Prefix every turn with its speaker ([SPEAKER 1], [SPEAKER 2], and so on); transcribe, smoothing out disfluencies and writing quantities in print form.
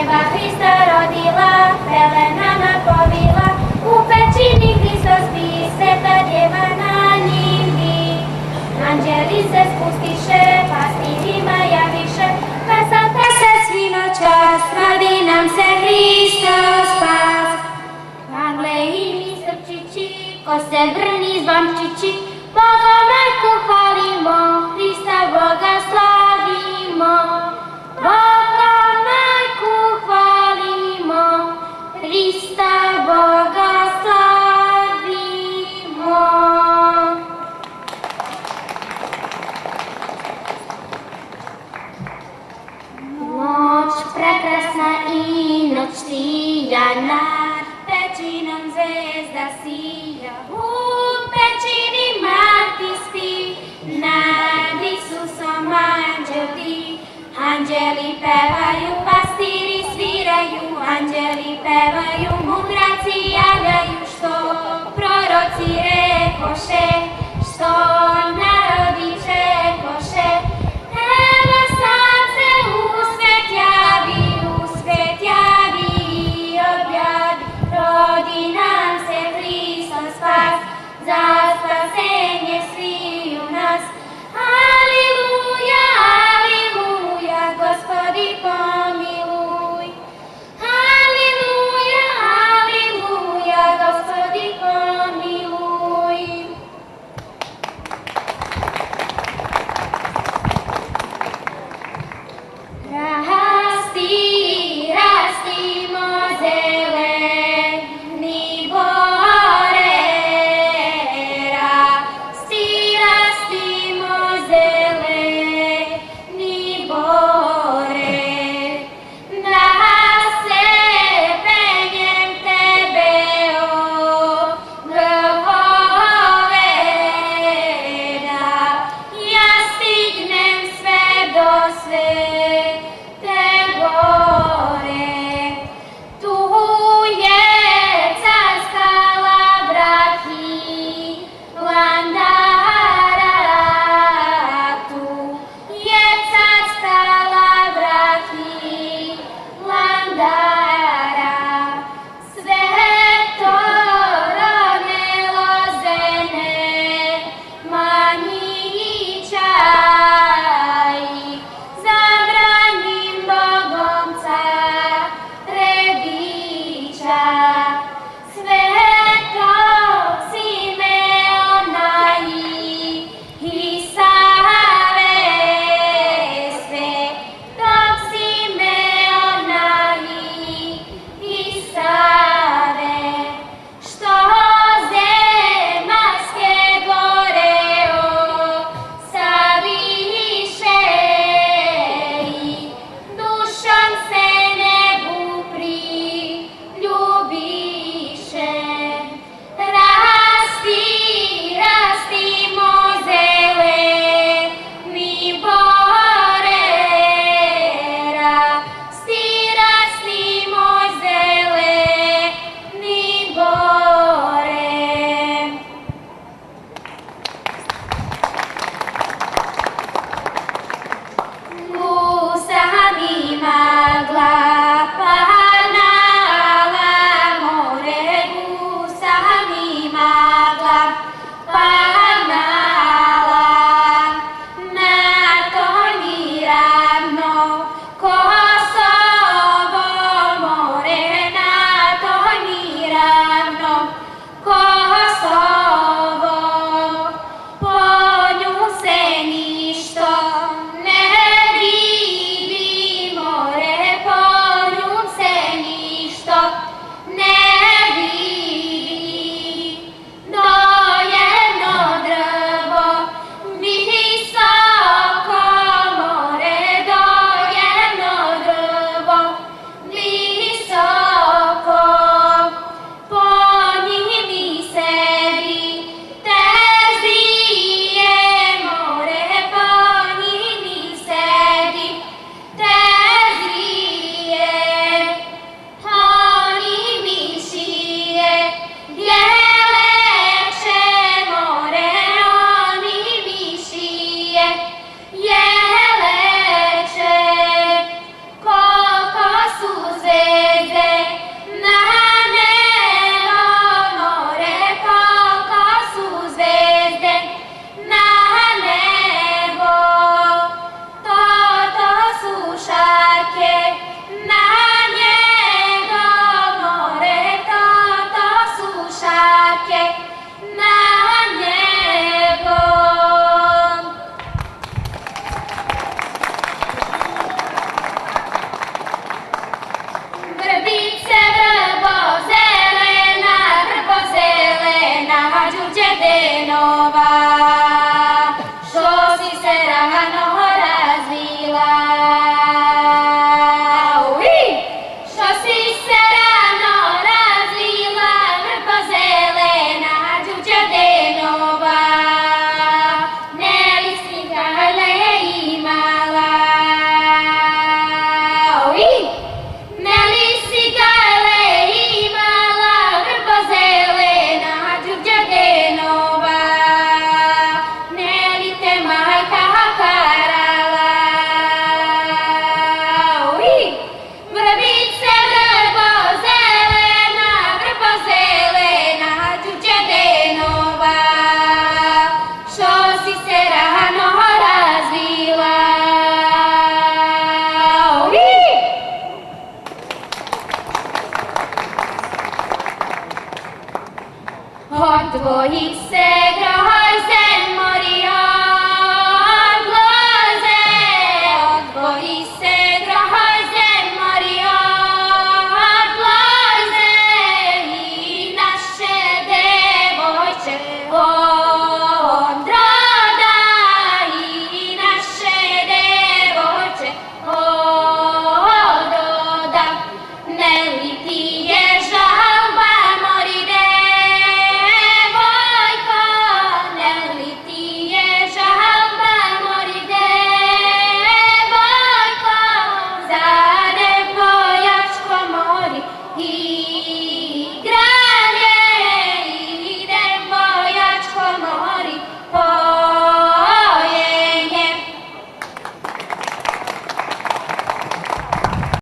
[SPEAKER 1] Дева Христа родила, пеленама повила, у печини Христос би, света Дева на njim bi. Anđeli se spustiše, pastirima javiše, veselite se svi noćas, rodi nam se Hristos spas. Angleji mi srčići, ko se vrni zvončići, Boga majku hvalimo, Hrista Boga slavimo. Boga majku hvalimo, Hrista Boga slavimo. Noć prekrasna i noć ciljana, pećinom zvezda sija, u pećini mati spi, nad Isusom anđeli, anđeli pevaju, pastiri sviraju, anđeli pevaju, mudraci javljaju, što proroci rekoše, što narodi čekoše. Evo sad se u svet javi i objavi, rodi nam se Hristos spas, za spasenje sviju nas. Aleluja, aleluja, Gospodi pomiluj. Aleluja, aleluja, Gospodi pomiluj. Джуденова, що си се рано развила. Що си се рано развила, vrpa zelena Đuđadenova, ne li slika le imala. Ne li slika le imala, vrpa zelena Đuđadenova, ne li te majka karala. Vrbice vrbo zelena Đuđadenova, što si se rano razvila. Od tvojih